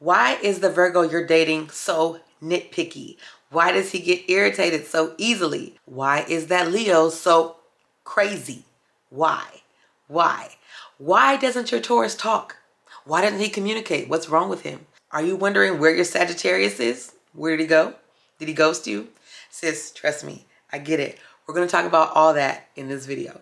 Why is the Virgo you're dating so nitpicky? Why does he get irritated so easily? Why is that Leo so crazy? Why? Why doesn't your Taurus talk? Why doesn't he communicate? What's wrong with him? Are you wondering where your Sagittarius is? Where did he go? Did he ghost you? Sis, trust me, I get it. We're going to talk about all that in this video.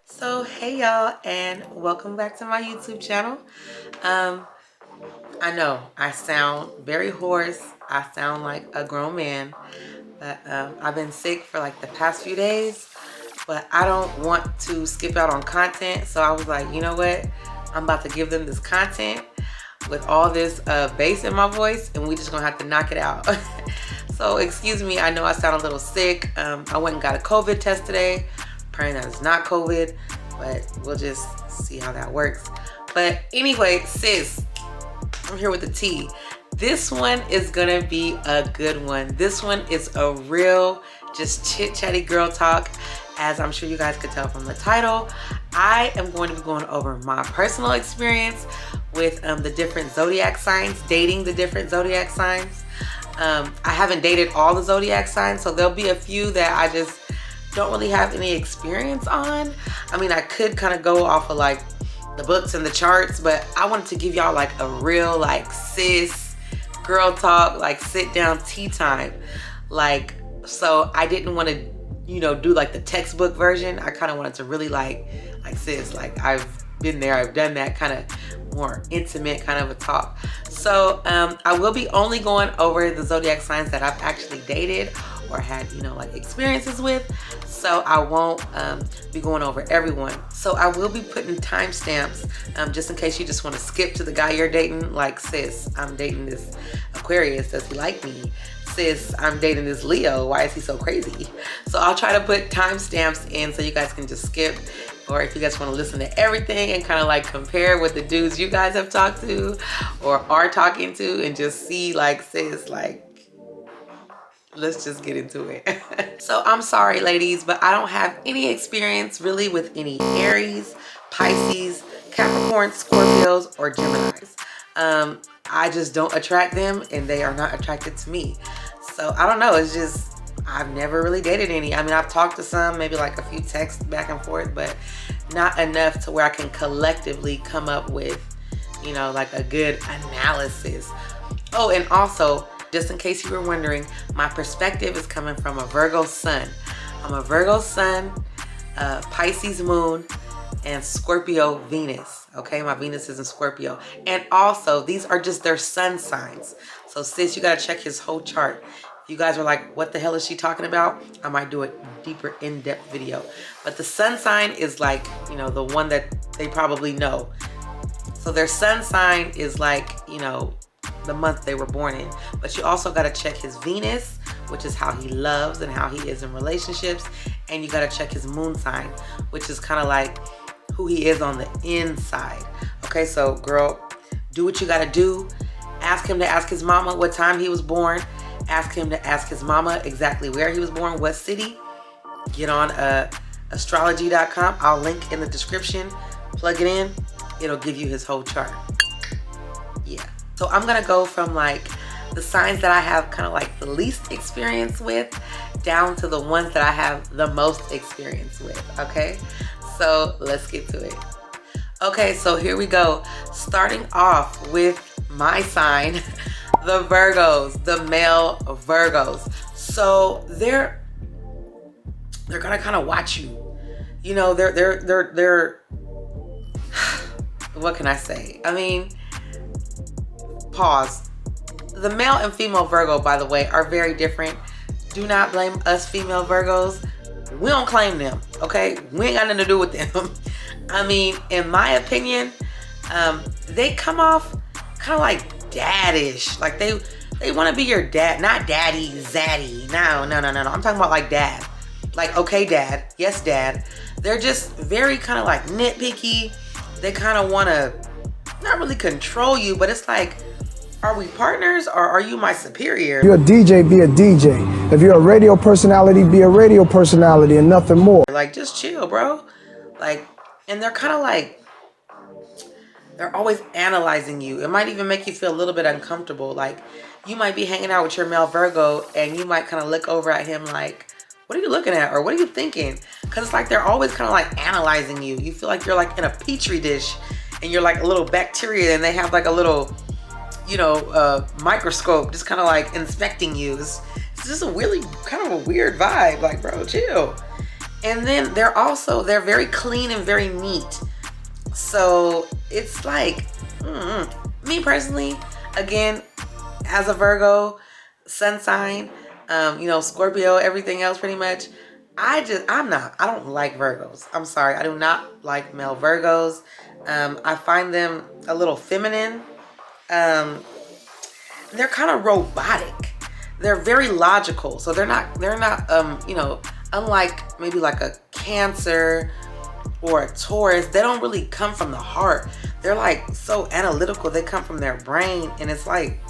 So hey y'all, and welcome back to my YouTube channel. I know I sound very hoarse. I sound like a grown man, but I've been sick for like the past few days, but I don't want to skip out on content. So I was like, you know what? I'm about to give them this content with all this bass in my voice, and we just gonna have to knock it out. So excuse me, I know I sound a little sick. I went and got a COVID test today, praying that it's not COVID, but we'll just see how that works. But anyway, sis, I'm here with the tea. This one is gonna be a good one. This one is a real just chit-chatty girl talk. As I'm sure you guys could tell from the title, I am going to be going over my personal experience with the different zodiac signs, dating the different zodiac signs. I haven't dated all the zodiac signs, so there'll be a few that I just don't really have any experience on. I mean, I could kind of go off of like the books and the charts, but I wanted to give y'all like a real like sis girl talk, like sit down tea time. Like, so I didn't want to, you know, do like the textbook version. I kind of wanted to really like sis, like I've been there, I've done that, kind of more intimate kind of a talk. So I will be only going over the zodiac signs that I've actually dated or had, you know, like experiences with. So I won't be going over everyone. So I will be putting timestamps just in case you just want to skip to the guy you're dating. Like, sis, I'm dating this Aquarius, does he like me? Sis, I'm dating this Leo, why is he so crazy? So I'll try to put timestamps in so you guys can just skip, or if you guys want to listen to everything and kind of like compare with the dudes you guys have talked to or are talking to, and just see like, sis, like, let's just get into it. So I'm sorry, ladies, but I don't have any experience really with any Aries, Pisces, Capricorn, Scorpios, or Geminis. I just don't attract them, and they are not attracted to me. So I don't know, it's just, I've never really dated any. I mean, I've talked to some, maybe like a few texts back and forth, but not enough to where I can collectively come up with, you know, like a good analysis. Oh, and also, just in case you were wondering, my perspective is coming from a Virgo sun. I'm a Virgo sun, Pisces moon, and Scorpio Venus. Okay, my Venus is in Scorpio. And also, these are just their sun signs. So sis, you gotta check his whole chart. If you guys are like, what the hell is she talking about? I might do a deeper, in-depth video. But the sun sign is like, you know, the one that they probably know. So their sun sign is like, you know, the month they were born in. But you also got to check his Venus, which is how he loves and how he is in relationships. And you got to check his moon sign, which is kind of like who he is on the inside. Okay, so girl, do what you got to do. Ask him to ask his mama what time he was born. Ask him to ask his mama exactly where he was born, what city. Get on astrology.com. I'll link in the description. Plug it in. It'll give you his whole chart. Yeah. So I'm gonna go from like the signs that I have kind of like the least experience with down to the ones that I have the most experience with, okay? So let's get to it. Okay, so here we go. Starting off with my sign, the Virgos, the male Virgos. So they're gonna kind of watch you. You know, they're what can I say? I mean, pause. The male and female Virgo, by the way, are very different. Do not blame us female Virgos. We don't claim them, okay? We ain't got nothing to do with them. I mean, in my opinion, they come off kind of like daddish. Like they want to be your dad, not daddy, zaddy. No. I'm talking about like dad. Like, okay, dad. Yes, dad. They're just very kind of like nitpicky. They kind of want to not really control you, but it's like, Are we partners, or are you my superior? If you're a DJ, be a DJ. If you're a radio personality, be a radio personality and nothing more. Like, just chill, bro. Like, and they're kind of like, they're always analyzing you. It might even make you feel a little bit uncomfortable. Like, you might be hanging out with your male Virgo and you might kind of look over at him like, what are you looking at? Or what are you thinking? Because it's like they're always kind of like analyzing you. You feel like you're like in a petri dish and you're like a little bacteria and they have like a little, you know, microscope just kind of like inspecting you. It's just a really kind of a weird vibe. Like, bro, chill. And then they're very clean and very neat. So it's like, me personally, again, as a Virgo, sun sign, you know, Scorpio, everything else pretty much, I don't like Virgos. I'm sorry. I do not like male Virgos. I find them a little feminine. They're kind of robotic. They're very logical. So they're not, you know, unlike maybe like a Cancer or a Taurus, they don't really come from the heart. They're like so analytical. They come from their brain, and it's like,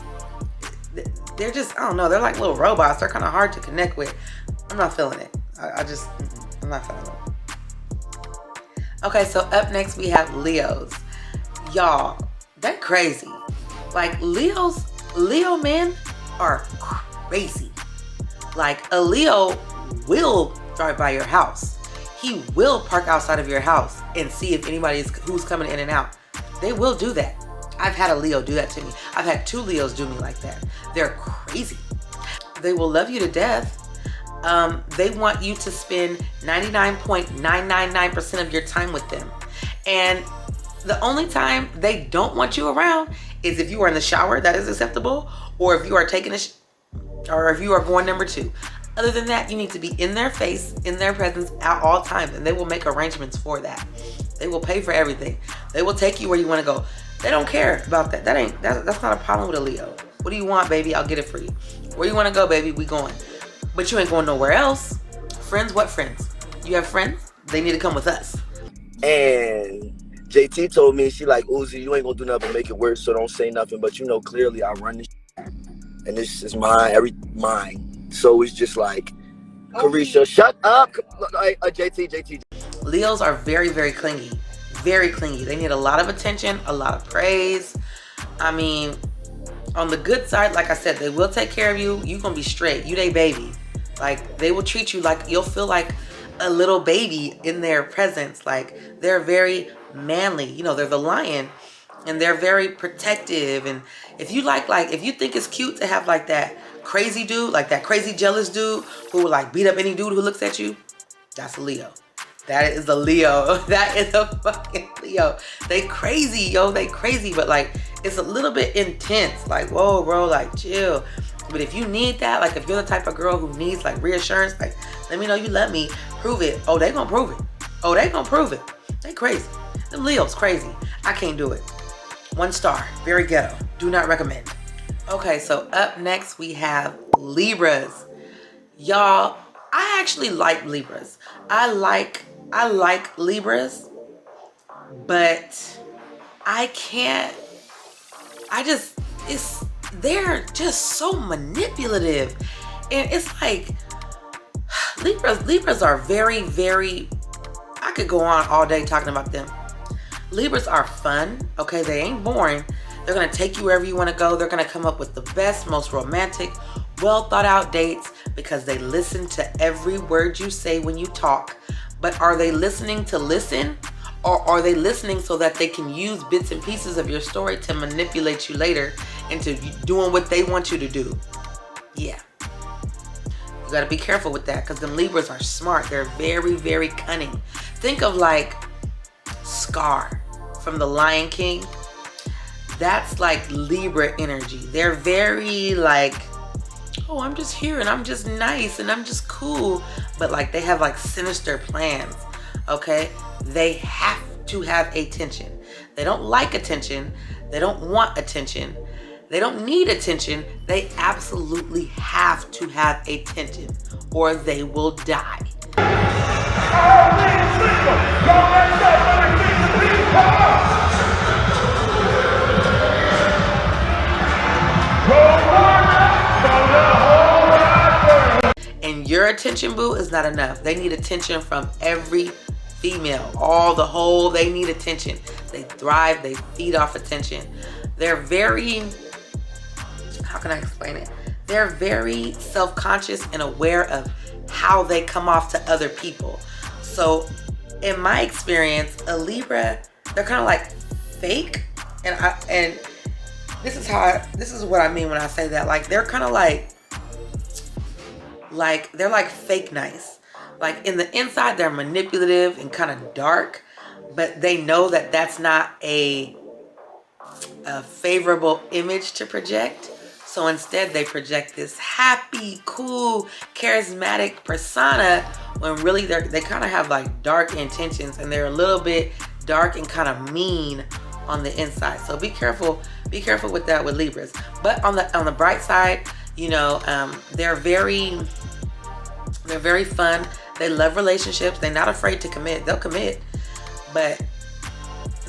they're just, I don't know, they're like little robots. They're kind of hard to connect with. I'm not feeling it. I'm not feeling it. Okay, so up next we have Leos. Y'all, they're crazy. Like, Leo men are crazy. Like, a Leo will drive by your house. He will park outside of your house and see if who's coming in and out. They will do that. I've had a Leo do that to me. I've had 2 Leos do me like that. They're crazy. They will love you to death. They want you to spend 99.999% of your time with them. And the only time they don't want you around is if you are in the shower, that is acceptable, or if you are taking or if you are going number 2. Other than that, you need to be in their face, in their presence at all times, and they will make arrangements for that. They will pay for everything. They will take you where you want to go. They don't care about that. That's not a problem with a Leo. What do you want, baby? I'll get it for you. Where you want to go, baby? We going. But you ain't going nowhere else. Friends? What friends? You have friends? They need to come with us. And JT told me, she like, Uzi, you ain't gonna do nothing but make it worse, so don't say nothing. But you know, clearly I run this and this is mine. So it's just like, Carisha, shut up. JT. Leos are very, very clingy. Very clingy. They need a lot of attention, a lot of praise. I mean, on the good side, like I said, they will take care of you. You're going to be straight. You they baby. Like, they will treat you like, you'll feel like a little baby in their presence. Like, they're very manly. You know, they're the lion. And they're very protective. And if you if you think it's cute to have like that crazy dude, like that crazy jealous dude who will like beat up any dude who looks at you, that's a Leo. That is a Leo. That is a fucking Leo. They crazy, yo. They crazy, but like, it's a little bit intense. Like, whoa, bro, like, chill. But if you need that, like, if you're the type of girl who needs like reassurance, like, let me know you love me, prove it. Oh, they gonna prove it. Oh, they gonna prove it. They crazy. Them Leos crazy. I can't do it. 1 star. Very ghetto. Do not recommend. Okay, so up next we have Libras. Y'all, I actually like Libras. I like Libras, but they're just so manipulative. And it's like, Libras are very, very, I could go on all day talking about them. Libras are fun, okay? They ain't boring. They're gonna take you wherever you wanna go. They're gonna come up with the best, most romantic, well thought out dates because they listen to every word you say when you talk. But are they listening to listen, or are they listening so that they can use bits and pieces of your story to manipulate you later into doing what they want you to do? Yeah. You gotta be careful with that because them Libras are smart. They're very, very cunning. Think of like Scar from The Lion King. That's like Libra energy. They're very like, oh, I'm just here and I'm just nice and I'm just cool. But like, they have like sinister plans, okay? They have to have attention. They don't like attention. They don't want attention. They don't need attention. They absolutely have to have attention or they will die. your attention, boo, is not enough. They need attention from every female. They need attention. They thrive, they feed off attention. They're very, how can I explain it? They're very self-conscious and aware of how they come off to other people. So in my experience, a Libra, they're kind of like fake. And this is what I mean when I say that. Like, they're kind of like they're like fake nice. Like, in the inside, they're manipulative and kind of dark, but they know that that's not a favorable image to project. So instead, they project this happy, cool, charismatic persona when really they kind of have like dark intentions, and they're a little bit dark and kind of mean on the inside. So be careful with that with Libras. But on the bright side, you know, they're very fun. They love relationships. They're not afraid to commit. They'll commit, but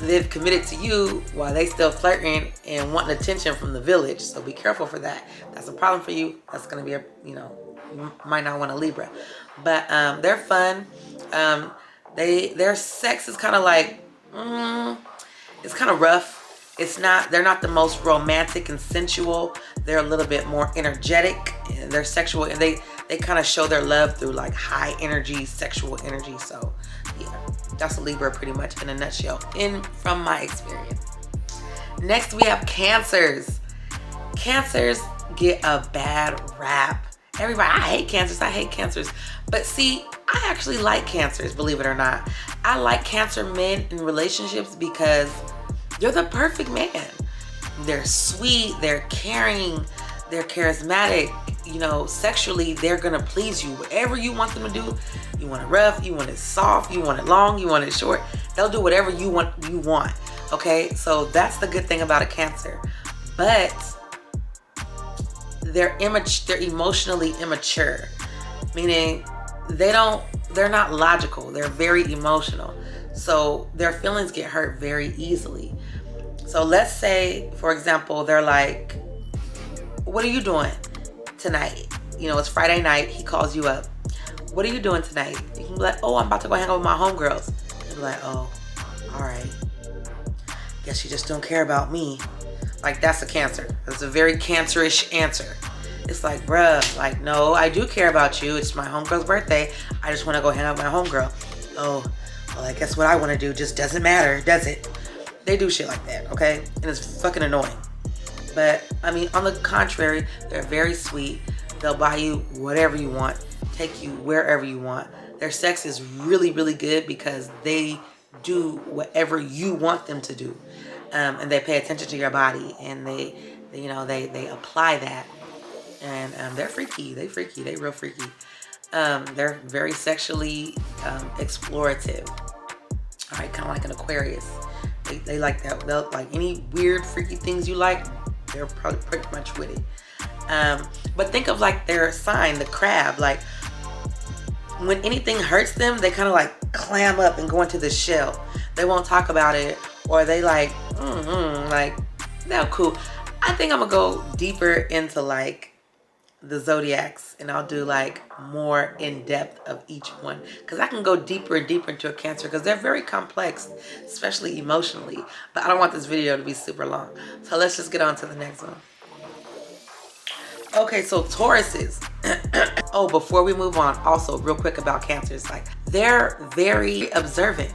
they've committed to you while they still flirting and wanting attention from the village. So be careful for that. That's a problem for you. That's going to be you might not want a Libra. But they're fun. Their sex is kind of like, it's kind of rough. They're not the most romantic and sensual. They're a little bit more energetic, and they're sexual, and they kind of show their love through like high energy, sexual energy. So yeah, that's a Libra pretty much in a nutshell, from my experience. Next, we have Cancers. Cancers get a bad rap. Everybody, I hate Cancers. But see, I actually like Cancers, believe it or not. I like Cancer men in relationships because they're the perfect man. They're sweet, they're caring, they're charismatic. You know, sexually, they're gonna please you. Whatever you want them to do, you want it rough, you want it soft, you want it long, you want it short. They'll do whatever you want. Okay, so that's the good thing about a Cancer. But they're emotionally immature, meaning they're not logical. They're very emotional, so their feelings get hurt very easily. So let's say, for example, they're like, what are you doing tonight? You know, it's Friday night. He calls you up. What are you doing tonight? You can be like, oh, I'm about to go hang out with my homegirls. You'll be like, oh, all right. Guess you just don't care about me. Like, that's a Cancer. That's a very Cancerish answer. It's like, bruh, like, no, I do care about you. It's my homegirl's birthday. I just want to go hang out with my homegirl. Oh, well, I guess what I want to do just doesn't matter, does it? They do shit like that, okay? And it's fucking annoying. But, I mean, on the contrary, they're very sweet. They'll buy you whatever you want, take you wherever you want. Their sex is really, really good because they do whatever you want them to do. And they pay attention to your body, and they apply that. And they're freaky. They real freaky. They're very sexually explorative. All right, kind of like an Aquarius. They like that. They'll like any weird, freaky things you like. They're probably pretty much with it. But think of like their sign, the crab. Like, when anything hurts them, they kind of like clam up and go into the shell. They won't talk about it, or they like, like, they're cool. I think I'm gonna go deeper into like the zodiacs, and I'll do like more in depth of each one, because I can go deeper and deeper into a Cancer because they're very complex, especially emotionally. But I don't want this video to be super long, so let's just get on to the next one. Okay, so Tauruses. Oh, before we move on, also real quick about Cancers, like, they're very observant.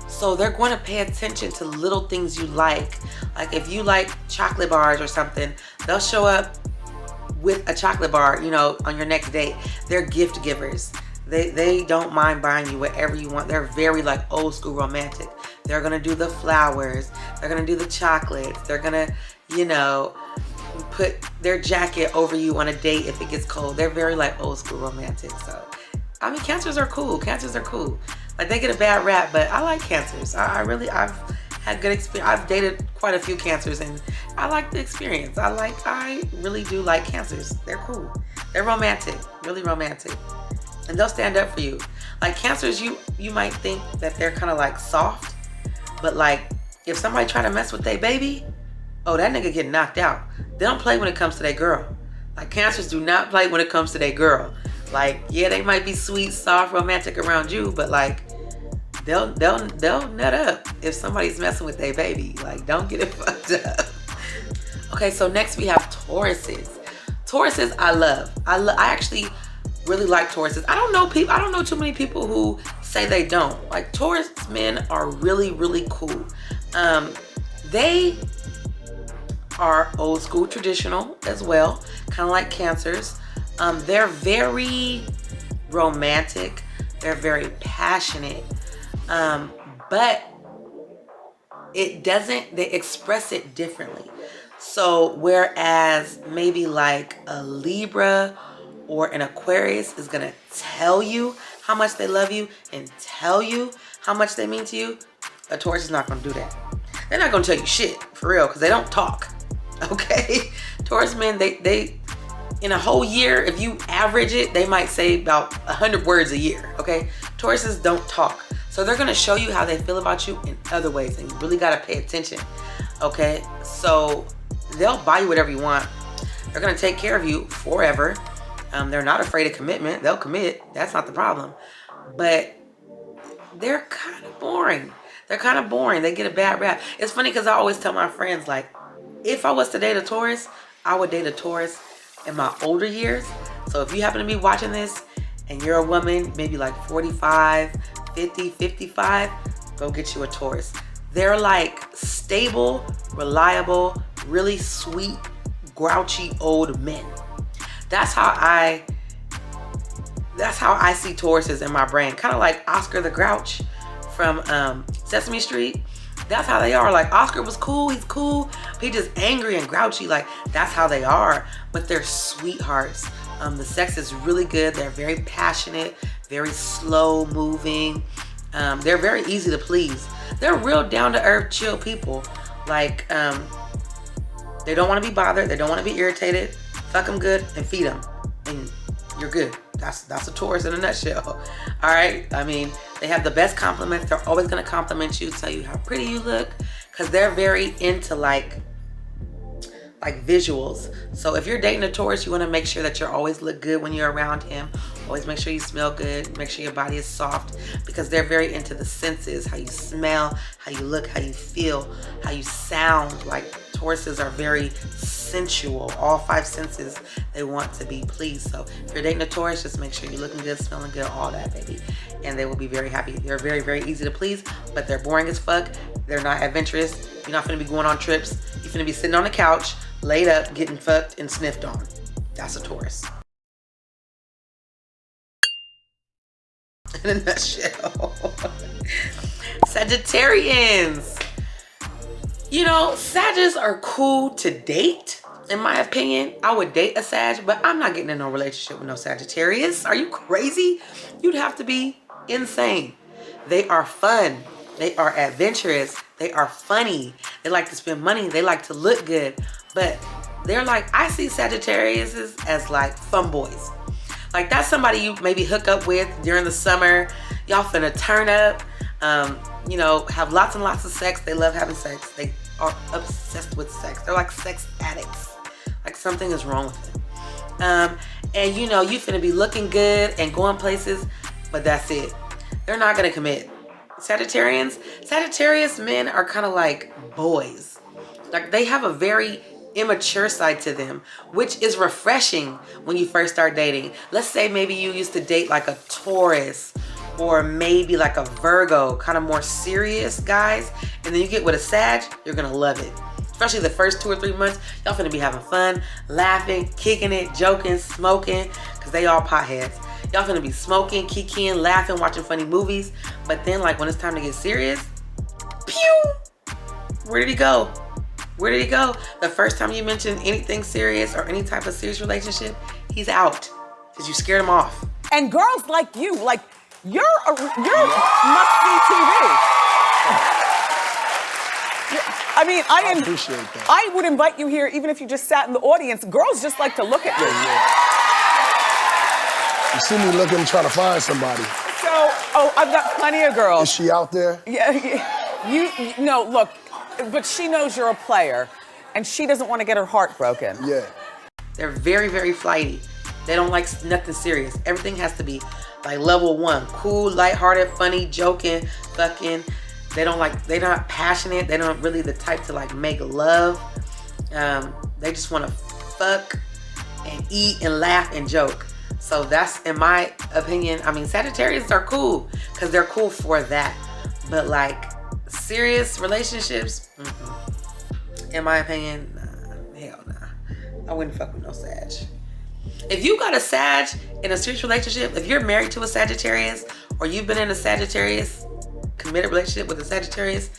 So they're going to pay attention to little things you like. Like, if you like chocolate bars or something, they'll show up with a chocolate bar, you know, on your next date. They're gift givers. They don't mind buying you whatever you want. They're very like old school romantic. They're gonna do the flowers. They're gonna do the chocolates. They're gonna, you know, put their jacket over you on a date if it gets cold. They're very like old school romantic. So, I mean, Cancers are cool. Cancers are cool. Like, they get a bad rap, but I like Cancers. I've had good experience. I've dated quite a few Cancers, and I like the experience. I really do like Cancers. They're cool. They're romantic, really romantic, and they'll stand up for you. Like, Cancers, you might think that they're kind of like soft, but like, if somebody try to mess with their baby, oh, that nigga get knocked out. They don't play when it comes to their girl. Like, Cancers do not play when it comes to their girl. Like, yeah, they might be sweet, soft, romantic around you, but like, they'll nut up if somebody's messing with their baby. Like, don't get it fucked up. Okay, so next we have Tauruses. Tauruses, I actually really like Tauruses. I don't know too many people who say they don't. Like, Taurus men are really, really cool. They are old school traditional as well, kind of like Cancers. They're very romantic. They're very passionate. But they express it differently. So whereas maybe like a Libra or an Aquarius is gonna tell you how much they love you and tell you how much they mean to you, a Taurus is not gonna do that. They're not gonna tell you shit, for real, because they don't talk, okay? Taurus men, they in a whole year, if you average it, they might say about 100 words a year, okay? Tauruses don't talk. So they're gonna show you how they feel about you in other ways, and you really gotta pay attention, okay? So they'll buy you whatever you want. They're gonna take care of you forever. They're not afraid of commitment. They'll commit, that's not the problem. But they're kind of boring. They're kind of boring. They get a bad rap. It's funny because I always tell my friends, like, if I was to date a Taurus, I would date a Taurus in my older years. So if you happen to be watching this and you're a woman, maybe like 45, 50, 55, go get you a Taurus. They're like stable, reliable, really sweet, grouchy old men. That's how I see Tauruses in my brain. Kind of like Oscar the Grouch from Sesame Street. That's how they are. Like, Oscar was cool, he's cool, but he just angry and grouchy. Like, that's how they are. But they're sweethearts. The sex is really good. They're very passionate, very slow moving. They're very easy to please. They're real down to earth, chill people. Like, they don't want to be bothered. They don't want to be irritated. Fuck them good and feed them, and you're good. That's a Taurus in a nutshell. All right. I mean, they have the best compliments. They're always gonna compliment you, tell you how pretty you look, because they're very into like visuals. So if you're dating a Taurus, you want to make sure that you always look good when you're around him. Always make sure you smell good. Make sure your body is soft, because they're very into the senses, how you smell, how you look, how you feel, how you sound. Like, Tauruses are very sensual. All 5 senses, they want to be pleased. So if you're dating a Taurus, just make sure you're looking good, smelling good, all that, baby. And they will be very happy. They're very, very easy to please, but they're boring as fuck. They're not adventurous. You're not gonna be going on trips. You're gonna be sitting on the couch, laid up, getting fucked and sniffed on. That's a Taurus. In a nutshell. Sagittarians. You know, Sagittarius are cool to date, in my opinion. I would date a Sag, but I'm not getting in no relationship with no Sagittarius. Are you crazy? You'd have to be insane. They are fun. They are adventurous. They are funny. They like to spend money. They like to look good. But they're like, I see Sagittarius as like fun boys. Like, that's somebody you maybe hook up with during the summer. Y'all finna turn up. You know, have lots and lots of sex. They love having sex. They are obsessed with sex. They're like sex addicts. Like, something is wrong with them. And you know, you finna be looking good and going places, but that's it. They're not gonna commit. Sagittarius men are kind of like boys. Like, they have a very immature side to them, which is refreshing when you first start dating. Let's say maybe you used to date like a Taurus or maybe like a Virgo, kind of more serious guys, and then you get with a Sag, you're gonna love it. Especially the first 2 or 3 months, y'all finna be having fun, laughing, kicking it, joking, smoking, because they all potheads. Y'all finna be smoking, kikiing, laughing, watching funny movies. But then, like, when it's time to get serious, pew! Where did he go? Where did he go? The first time you mentioned anything serious or any type of serious relationship, he's out, because you scared him off. And girls like you, like, you're must-see TV. I mean, I appreciate that. I would invite you here even if you just sat in the audience. Girls just like to look at you. You see me looking, trying to find somebody. So, I've got plenty of girls. Is she out there? Yeah. No, look, but she knows you're a player, and she doesn't want to get her heart broken. Yeah. They're very, very flighty. They don't like nothing serious. Everything has to be like level 1. Cool, lighthearted, funny, joking, fucking. They're not passionate. They're not really the type to like make love. They just want to fuck and eat and laugh and joke. So that's, in my opinion, I mean, Sagittarius are cool because they're cool for that. But like serious relationships, in my opinion, hell nah. I wouldn't fuck with no Sag. If you got a Sag in a serious relationship, if you're married to a Sagittarius or you've been in a Sagittarius, committed relationship with a Sagittarius,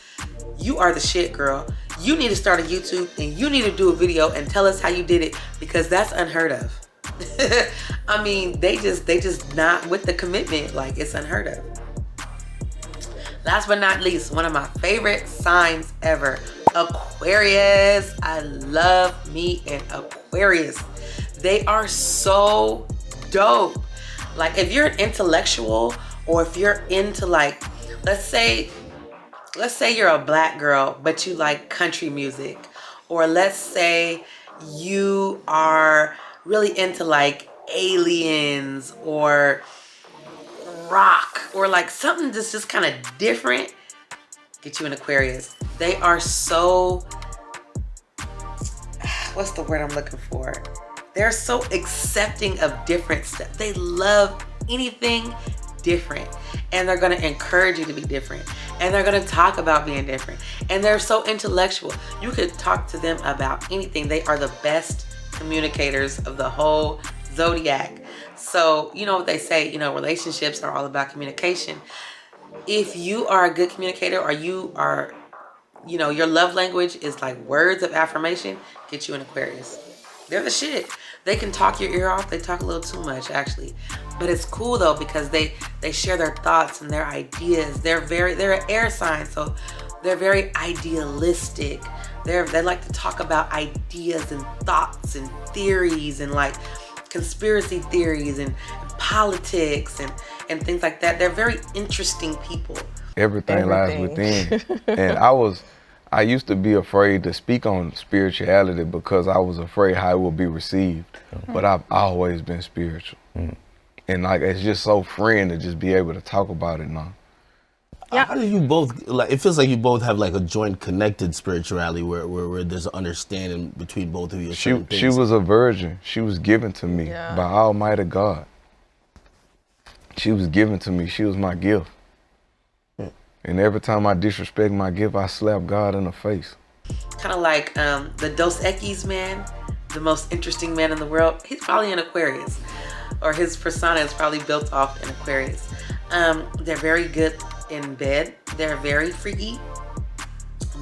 you are the shit, girl. You need to start a YouTube and you need to do a video and tell us how you did it, because that's unheard of. I mean, they just not with the commitment. Like, it's unheard of. Last but not least, one of my favorite signs ever, Aquarius. I love me an Aquarius. They are so dope. Like, if you're an intellectual, or if you're into like, let's say you're a black girl, but you like country music, or let's say you are really into like aliens or rock, or like something that's just kind of different, get you an Aquarius. They are so, what's the word I'm looking for? They're so accepting of different stuff. They love anything different, and they're going to encourage you to be different, and they're going to talk about being different, and they're so intellectual. You could talk to them about anything. They are the best communicators of the whole Zodiac. So, you know what they say, you know, relationships are all about communication. If you are a good communicator, or you are, you know, your love language is like words of affirmation, get you an Aquarius. They're the shit. They can talk your ear off. They talk a little too much, actually. But it's cool though, because they share their thoughts and their ideas. They're an air sign, so they're very idealistic. They like to talk about ideas and thoughts and theories and like conspiracy theories and politics and things like that. They're very interesting people. Everything lies within. And I used to be afraid to speak on spirituality because I was afraid how it would be received. But I've always been spiritual. And like, it's just so freeing to just be able to talk about it now. Yeah. How do you both, like, it feels like you both have like a joint connected spirituality where there's an understanding between both of you. She was a virgin. She was given to me by Almighty God. She was given to me. She was my gift. And every time I disrespect my gift, I slap God in the face. Kind of like the Dos Equis man, the most interesting man in the world. He's probably an Aquarius, or his persona is probably built off an Aquarius. They're very good in bed. They're very freaky.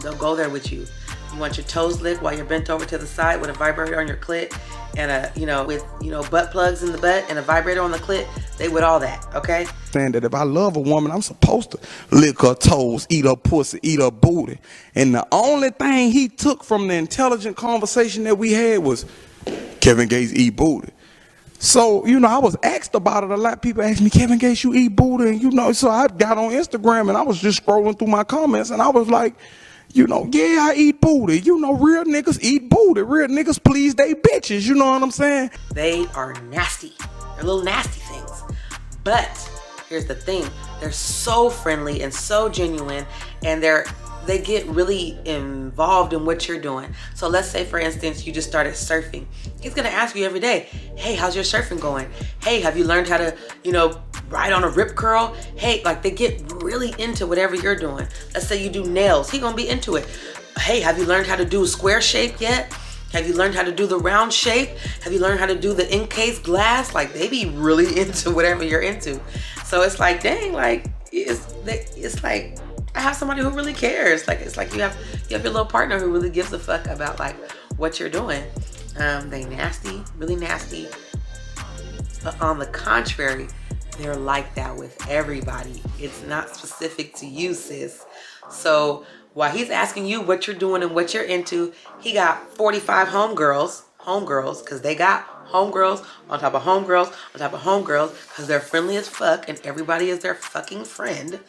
They'll go there with you. You want your toes licked while you're bent over to the side with a vibrator on your clit, and with butt plugs in the butt and a vibrator on the clit. They with all that, okay? Saying that if I love a woman, I'm supposed to lick her toes, eat her pussy, eat her booty. And the only thing he took from the intelligent conversation that we had was Kevin Gates eat booty. So, I was asked about it a lot. People asked me, Kevin Gates, you eat booty? And, so I got on Instagram and I was just scrolling through my comments and I was like, yeah, I eat booty. Real niggas eat booty. Real niggas please they bitches. You know what I'm saying? They are nasty. They're little nasty things. But here's the thing. They're so friendly and so genuine, and they get really involved in what you're doing. So let's say, for instance, you just started surfing. He's gonna ask you every day, hey, how's your surfing going? Hey, have you learned how to, ride on a rip curl? Hey, like, they get really into whatever you're doing. Let's say you do nails. He's gonna be into it. Hey, have you learned how to do a square shape yet? Have you learned how to do the round shape? Have you learned how to do the encased glass? Like, they be really into whatever you're into. So it's like, dang, like, it's like, I have somebody who really cares. Like, it's like you have your little partner who really gives a fuck about like what you're doing. They nasty, really nasty. But on the contrary, they're like that with everybody. It's not specific to you, sis. So while he's asking you what you're doing and what you're into, he got 45 homegirls, because they got homegirls on top of homegirls on top of homegirls, because they're friendly as fuck and everybody is their fucking friend,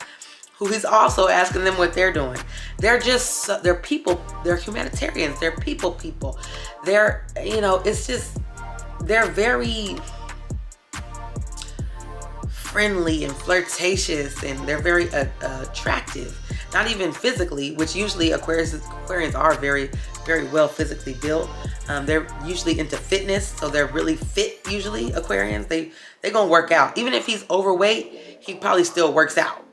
who he's also asking them what they're doing. They're people, they're humanitarians, they're people. They're, it's just, they're very, friendly and flirtatious, and they're very attractive. Not even physically, which usually Aquarians are very, very well physically built. They're usually into fitness, so they're really fit usually, Aquarians. They're gonna work out. Even if he's overweight, he probably still works out.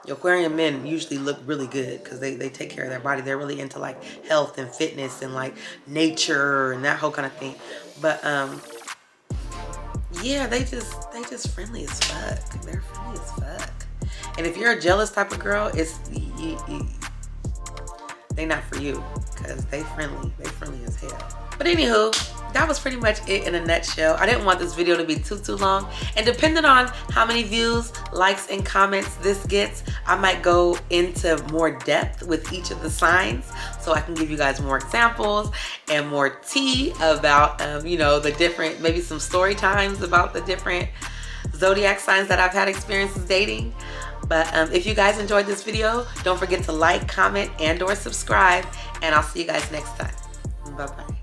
Aquarian men usually look really good because they take care of their body. They're really into like health and fitness and like nature and that whole kind of thing. But yeah, they just friendly as fuck. They're friendly as fuck. And if you're a jealous type of girl, they not for you, because they friendly as hell. But anywho, that was pretty much it in a nutshell. I didn't want this video to be too long, and depending on how many views, likes, and comments this gets, I might go into more depth with each of the signs, so I can give you guys more examples and more tea about you know, the different, maybe some story times about the different zodiac signs that I've had experiences dating. But if you guys enjoyed this video, don't forget to like, comment, and/or subscribe, and I'll see you guys next time. Bye-bye.